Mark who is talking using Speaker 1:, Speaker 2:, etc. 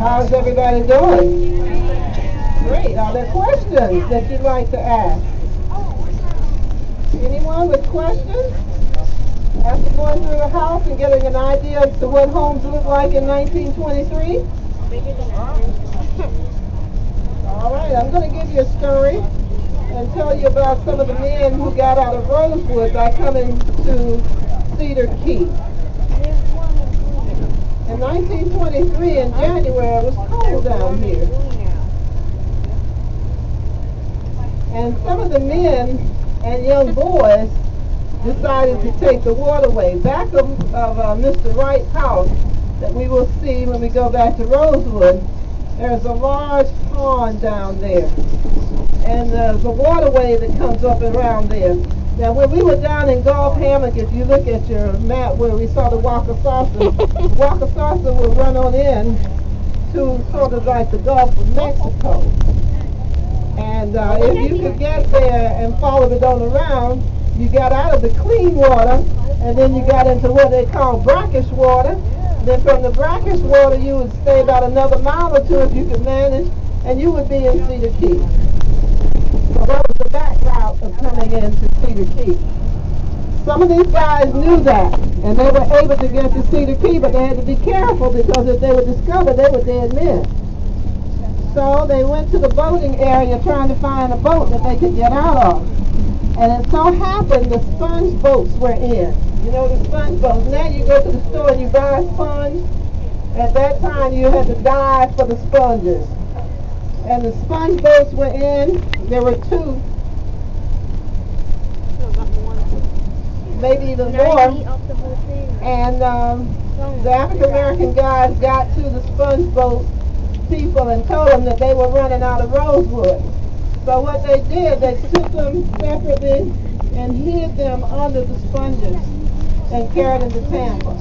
Speaker 1: How's everybody doing? Great. Are there questions that you'd like to ask? Anyone with questions? After going through the house and getting an idea as to what homes looked like in 1923? All right, I'm going to give you a story and tell you about some of the men who got out of Rosewood by coming to Cedar Key. In 1923, in January, it was cold down here. And some of the men and young boys decided to take the waterway. Back of Mr. Wright's house that we will see when we go back to Rosewood, there's a large pond down there. And there's a waterway that comes up around there. Now, when we were down in Gulf Hammock, if you look at your map where we saw the Wakasasa will run on in to sort of like the Gulf of Mexico. And if you could get there and follow it on around, you got out of the clean water, and then you got into what they call brackish water. Then from the brackish water, you would stay about another mile or two if you could manage, and you would be in Cedar Key. So that was the back route of coming into Cedar Key. Some of these guys knew that, and they were able to get to Cedar Key, but they had to be careful because if they were discovered, they were dead men. So they went to the boating area trying to find a boat that they could get out of. And it so happened the sponge boats were in. You know the sponge boats. Now you go to the store and you buy a sponge. At that time you had to dive for the sponges. And the sponge boats were in. There were two. Maybe even more. And the African American guys got to the sponge boat people and told them that they were running out of Rosewood. So what they did, they took them separately and hid them under the sponges and carried them to Tampa.